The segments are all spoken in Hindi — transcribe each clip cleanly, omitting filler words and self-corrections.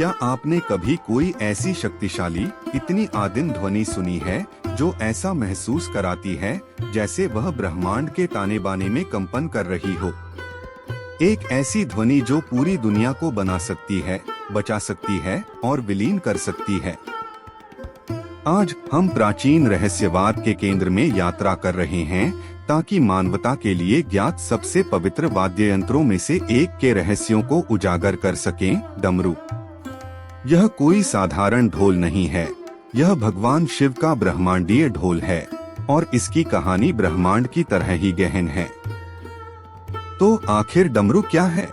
क्या आपने कभी कोई ऐसी शक्तिशाली, इतनी आदिम ध्वनि सुनी है जो ऐसा महसूस कराती है जैसे वह ब्रह्मांड के ताने बाने में कंपन कर रही हो? एक ऐसी ध्वनि जो पूरी दुनिया को बना सकती है, बचा सकती है और विलीन कर सकती है। आज हम प्राचीन रहस्यवाद के केंद्र में यात्रा कर रहे हैं ताकि मानवता के लिए ज्ञात सबसे पवित्र वाद्य यंत्रों में से एक के रहस्यों को उजागर कर सकें, डमरू। यह कोई साधारण ढोल नहीं है, यह भगवान शिव का ब्रह्मांडीय ढोल है और इसकी कहानी ब्रह्मांड की तरह ही गहन है। तो आखिर डमरू क्या है?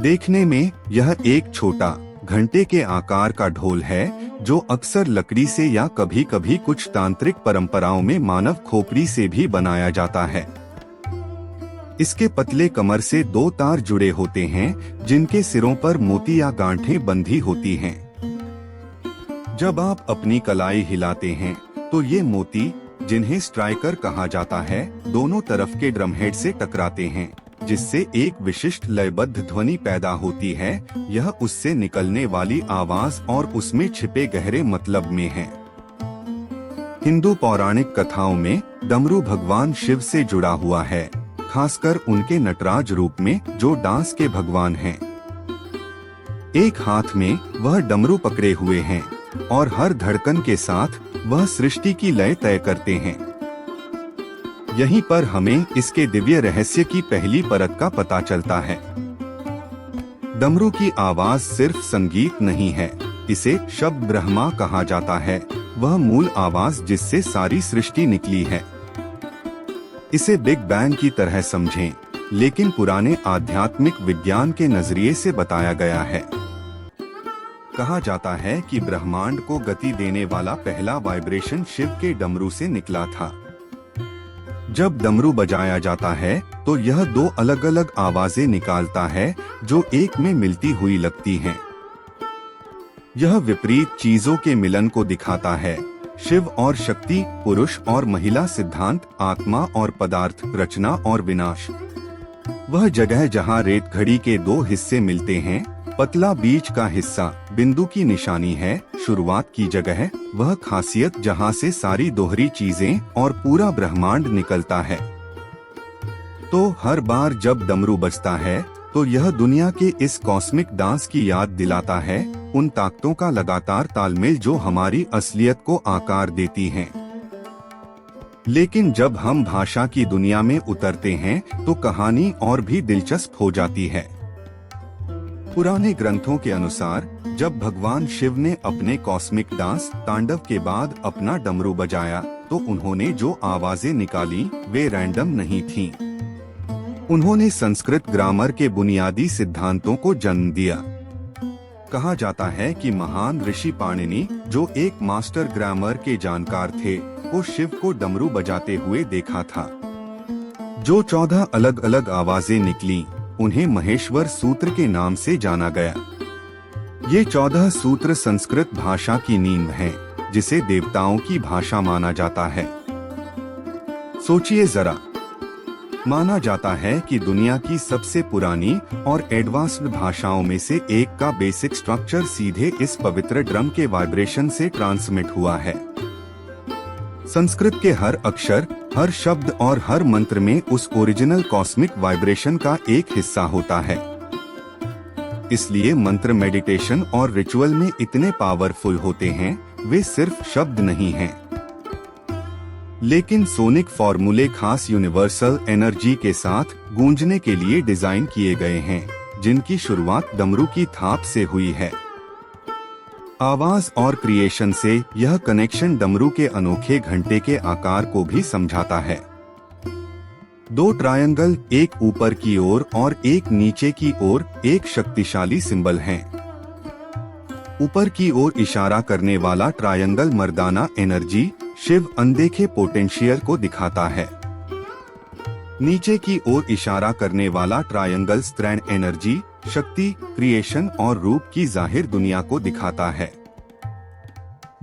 देखने में यह एक छोटा, घंटे के आकार का ढोल है जो अक्सर लकड़ी से या कभी कभी कुछ तांत्रिक परंपराओं में मानव खोपड़ी से भी बनाया जाता है। इसके पतले कमर से दो तार जुड़े होते हैं जिनके सिरों पर मोती या गांठें बंधी होती हैं। जब आप अपनी कलाई हिलाते हैं तो ये मोती, जिन्हें स्ट्राइकर कहा जाता है, दोनों तरफ के ड्रमहेड से टकराते हैं, जिससे एक विशिष्ट लयबद्ध ध्वनि पैदा होती है। यह उससे निकलने वाली आवाज और उसमें छिपे गहरे मतलब में है। हिंदू पौराणिक कथाओं में डमरू भगवान शिव से जुड़ा हुआ है, खासकर उनके नटराज रूप में जो डांस के भगवान हैं। एक हाथ में वह डमरू पकड़े हुए हैं और हर धड़कन के साथ वह सृष्टि की लय तय करते हैं। यहीं पर हमें इसके दिव्य रहस्य की पहली परत का पता चलता है। डमरू की आवाज सिर्फ संगीत नहीं है, इसे शब्द ब्रह्मा कहा जाता है, वह मूल आवाज जिससे सारी सृष्टि निकली है। इसे बिग बैंग की तरह समझें, लेकिन पुराने आध्यात्मिक विज्ञान के नजरिए से बताया गया है। कहा जाता है कि ब्रह्मांड को गति देने वाला पहला वाइब्रेशन शिव के डमरू से निकला था। जब डमरू बजाया जाता है तो यह दो अलग अलग आवाजें निकालता है जो एक में मिलती हुई लगती हैं। यह विपरीत चीजों के मिलन को दिखाता है, शिव और शक्ति, पुरुष और महिला, सिद्धांत, आत्मा और पदार्थ, रचना और विनाश। वह जगह जहाँ रेत घड़ी के दो हिस्से मिलते हैं, पतला बीच का हिस्सा बिंदु की निशानी है, शुरुआत की जगह, वह खासियत जहाँ से सारी दोहरी चीजें और पूरा ब्रह्मांड निकलता है। तो हर बार जब डमरू बजता है तो यह दुनिया के इस कॉस्मिक डांस की याद दिलाता है, उन ताकतों का लगातार तालमेल जो हमारी असलियत को आकार देती हैं। लेकिन जब हम भाषा की दुनिया में उतरते हैं तो कहानी और भी दिलचस्प हो जाती है। पुराने ग्रंथों के अनुसार जब भगवान शिव ने अपने कॉस्मिक डांस तांडव के बाद अपना डमरू बजाया तो उन्होंने जो आवाजें निकाली वे रैंडम नहीं थीं। उन्होंने संस्कृत ग्रामर के बुनियादी सिद्धांतों को जन्म दिया। कहा जाता है कि महान ऋषि पाणिनि, जो एक मास्टर ग्रामर के जानकार थे, को शिव को डमरू बजाते हुए देखा था। जो 14 अलग अलग आवाजें निकली उन्हें महेश्वर सूत्र के नाम से जाना गया। ये 14 सूत्र संस्कृत भाषा की नींव है, जिसे देवताओं की भाषा माना जाता है। सोचिए जरा, माना जाता है कि दुनिया की सबसे पुरानी और एडवांस्ड भाषाओं में से एक का बेसिक स्ट्रक्चर सीधे इस पवित्र ड्रम के वाइब्रेशन से ट्रांसमिट हुआ है। संस्कृत के हर अक्षर, हर शब्द और हर मंत्र में उस ओरिजिनल कॉस्मिक वाइब्रेशन का एक हिस्सा होता है। इसलिए मंत्र मेडिटेशन और रिचुअल में इतने पावरफुल होते हैं, वे सिर्फ शब्द नहीं हैं। लेकिन सोनिक फॉर्मूले खास यूनिवर्सल एनर्जी के साथ गूंजने के लिए डिजाइन किए गए हैं, जिनकी शुरुआत डमरू की थाप से हुई है। आवाज और क्रिएशन से यह कनेक्शन डमरू के अनोखे घंटे के आकार को भी समझाता है। दो ट्रायंगल, एक ऊपर की ओर और एक नीचे की ओर, एक शक्तिशाली सिंबल हैं। ऊपर की ओर इशारा करने वाला ट्रायंगल मर्दाना एनर्जी, शिव अनदेखे पोटेंशियल को दिखाता है। नीचे की ओर इशारा करने वाला ट्रायंगल स्त्रैण एनर्जी, शक्ति, क्रिएशन और रूप की जाहिर दुनिया को दिखाता है।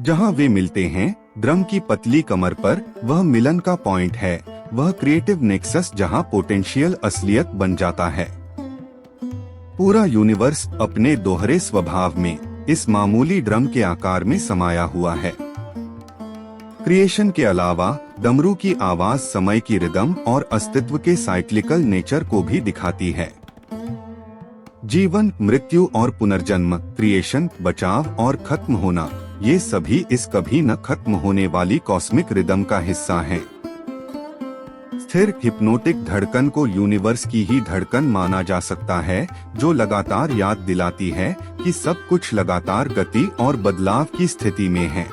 जहां वे मिलते हैं, ड्रम की पतली कमर पर, वह मिलन का पॉइंट है, वह क्रिएटिव नेक्सस जहां पोटेंशियल असलियत बन जाता है। पूरा यूनिवर्स अपने दोहरे स्वभाव में इस मामूली ड्रम के आकार में समाया हुआ है। क्रिएशन के अलावा डमरू की आवाज समय की रिदम और अस्तित्व के साइक्लिकल नेचर को भी दिखाती है। जीवन, मृत्यु और पुनर्जन्म, क्रिएशन, बचाव और खत्म होना, ये सभी इस कभी न खत्म होने वाली कॉस्मिक रिदम का हिस्सा हैं। स्थिर हिप्नोटिक धड़कन को यूनिवर्स की ही धड़कन माना जा सकता है, जो लगातार याद दिलाती है कि सब कुछ लगातार गति और बदलाव की स्थिति में है।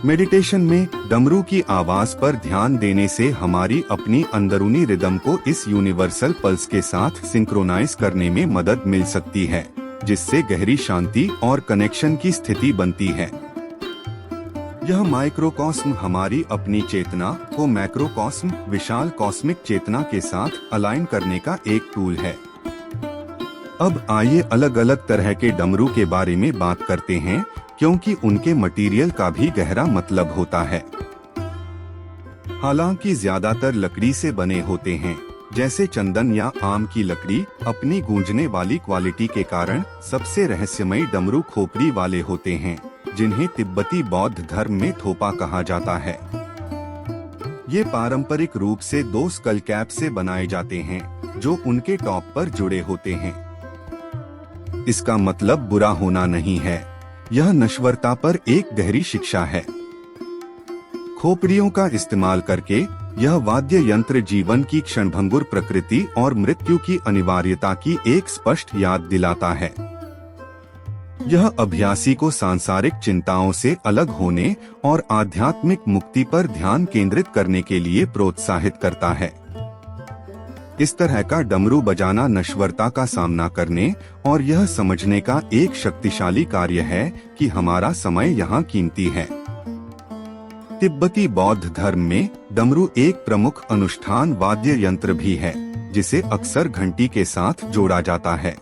मेडिटेशन में डमरू की आवाज पर ध्यान देने से हमारी अपनी अंदरूनी रिदम को इस यूनिवर्सल पल्स के साथ सिंक्रोनाइज करने में मदद मिल सकती है, जिससे गहरी शांति और कनेक्शन की स्थिति बनती है। यह माइक्रोकॉस्म हमारी अपनी चेतना को मैक्रोकॉस्म, विशाल कॉस्मिक चेतना के साथ अलाइन करने का एक टूल है। अब आइए अलग अलग तरह के डमरू के बारे में बात करते हैं, क्योंकि उनके मटेरियल का भी गहरा मतलब होता है। हालांकि ज्यादातर लकड़ी से बने होते हैं, जैसे चंदन या आम की लकड़ी अपनी गूंजने वाली क्वालिटी के कारण सबसे रहस्यमयी डमरू खोपड़ी वाले होते हैं, जिन्हें तिब्बती बौद्ध धर्म में थोपा कहा जाता है। ये पारंपरिक रूप से 2 स्कल कैप से बनाए जाते हैं, जो उनके टॉप पर जुड़े होते हैं। इसका मतलब बुरा होना नहीं है, यह नश्वरता पर एक गहरी शिक्षा है। खोपड़ियों का इस्तेमाल करके यह वाद्य यंत्र जीवन की क्षणभंगुर प्रकृति और मृत्यु की अनिवार्यता की एक स्पष्ट याद दिलाता है। यह अभ्यासी को सांसारिक चिंताओं से अलग होने और आध्यात्मिक मुक्ति पर ध्यान केंद्रित करने के लिए प्रोत्साहित करता है। इस तरह का डमरू बजाना नश्वरता का सामना करने और यह समझने का एक शक्तिशाली कार्य है कि हमारा समय यहाँ कीमती है। तिब्बती बौद्ध धर्म में डमरू एक प्रमुख अनुष्ठान वाद्य यंत्र भी है, जिसे अक्सर घंटी के साथ जोड़ा जाता है।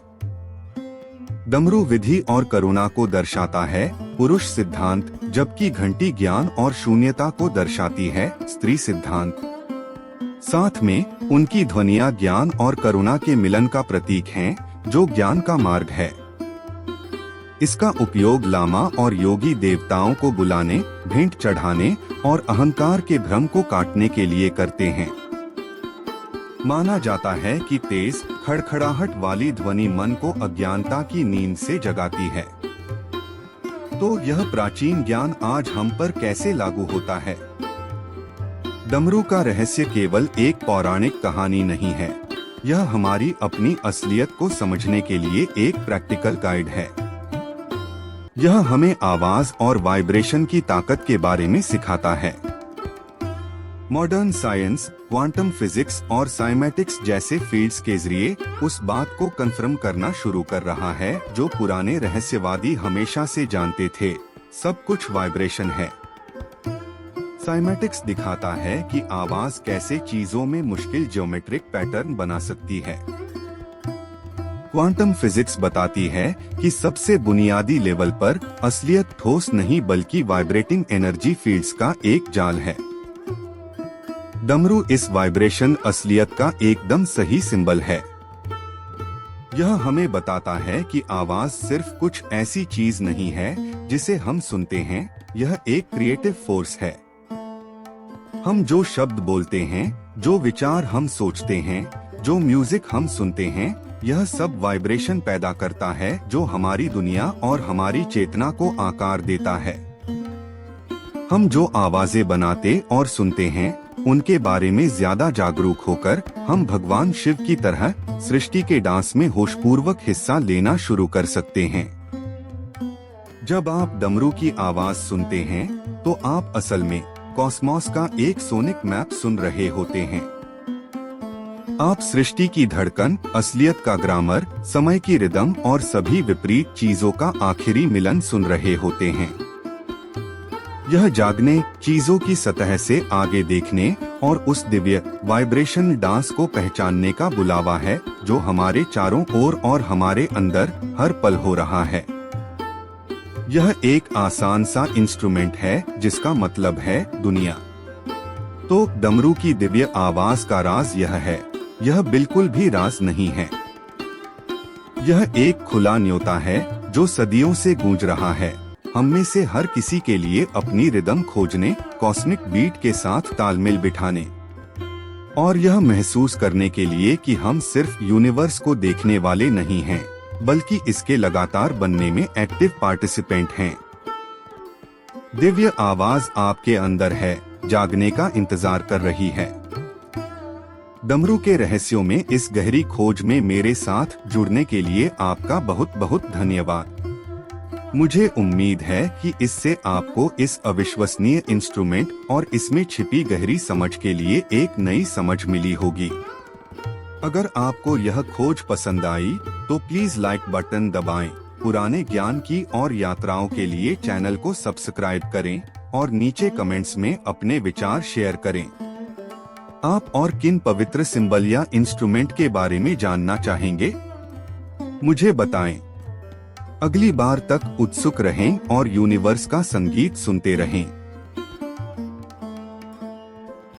डमरू विधि और करुणा को दर्शाता है, पुरुष सिद्धांत, जबकि घंटी ज्ञान और शून्यता को दर्शाती है, स्त्री सिद्धांत। साथ में उनकी ध्वनियाँ ज्ञान और करुणा के मिलन का प्रतीक हैं, जो ज्ञान का मार्ग है। इसका उपयोग लामा और योगी देवताओं को बुलाने, भेंट चढ़ाने और अहंकार के भ्रम को काटने के लिए करते हैं। माना जाता है कि तेज खड़खड़ाहट वाली ध्वनि मन को अज्ञानता की नींद से जगाती है। तो यह प्राचीन ज्ञान आज हम पर कैसे लागू होता है? डमरू का रहस्य केवल एक पौराणिक कहानी नहीं है, यह हमारी अपनी असलियत को समझने के लिए एक प्रैक्टिकल गाइड है। यह हमें आवाज और वाइब्रेशन की ताकत के बारे में सिखाता है। मॉडर्न साइंस, क्वांटम फिजिक्स और साइमेटिक्स जैसे फील्ड्स के जरिए उस बात को कंफर्म करना शुरू कर रहा है जो पुराने रहस्यवादी हमेशा से जानते थे, सब कुछ वाइब्रेशन है। साइमेटिक्स दिखाता है कि आवाज कैसे चीजों में मुश्किल ज्योमेट्रिक पैटर्न बना सकती है। क्वांटम फिजिक्स बताती है कि सबसे बुनियादी लेवल पर असलियत ठोस नहीं बल्कि वाइब्रेटिंग एनर्जी फील्ड्स का एक जाल है। डमरू इस वाइब्रेशन असलियत का एकदम सही सिंबल है। यह हमें बताता है कि आवाज सिर्फ कुछ ऐसी चीज नहीं है जिसे हम सुनते हैं, यह एक क्रिएटिव फोर्स है। हम जो शब्द बोलते हैं, जो विचार हम सोचते हैं, जो म्यूजिक हम सुनते हैं, यह सब वाइब्रेशन पैदा करता है जो हमारी दुनिया और हमारी चेतना को आकार देता है। हम जो आवाजें बनाते और सुनते हैं, उनके बारे में ज्यादा जागरूक होकर हम भगवान शिव की तरह सृष्टि के डांस में होशपूर्वक हिस्सा लेना शुरू कर सकते हैं। जब आप डमरू की आवाज सुनते हैं, तो आप असल में कॉस्मोस का एक सोनिक मैप सुन रहे होते हैं। आप सृष्टि की धड़कन, असलियत का ग्रामर, समय की रिदम और सभी विपरीत चीजों का आखिरी मिलन सुन रहे होते हैं। यह जागने, चीजों की सतह से आगे देखने और उस दिव्य वाइब्रेशन डांस को पहचानने का बुलावा है जो हमारे चारों ओर और हमारे अंदर हर पल हो रहा है। यह एक आसान सा इंस्ट्रूमेंट है जिसका मतलब है दुनिया। तो डमरू की दिव्य आवाज का राज यह है, यह बिल्कुल भी राज नहीं है। यह एक खुला न्योता है जो सदियों से गूंज रहा है, हम में से हर किसी के लिए अपनी रिदम खोजने, कॉस्मिक बीट के साथ तालमेल बिठाने और यह महसूस करने के लिए कि हम सिर्फ यूनिवर्स को देखने वाले नहीं हैं, बल्कि इसके लगातार बनने में एक्टिव पार्टिसिपेंट हैं। दिव्य आवाज आपके अंदर है, जागने का इंतजार कर रही है। डमरू के रहस्यों में इस गहरी खोज में मेरे साथ जुड़ने के लिए आपका बहुत बहुत धन्यवाद। मुझे उम्मीद है कि इससे आपको इस अविश्वसनीय इंस्ट्रूमेंट और इसमें छिपी गहरी समझ के लिए एक नई समझ मिली होगी। अगर आपको यह खोज पसंद आई तो प्लीज लाइक बटन दबाएं, पुराने ज्ञान की और यात्राओं के लिए चैनल को सब्सक्राइब करें और नीचे कमेंट्स में अपने विचार शेयर करें। आप और किन पवित्र सिंबल या इंस्ट्रूमेंट के बारे में जानना चाहेंगे, मुझे बताएं। अगली बार तक उत्सुक रहें और यूनिवर्स का संगीत सुनते रहें।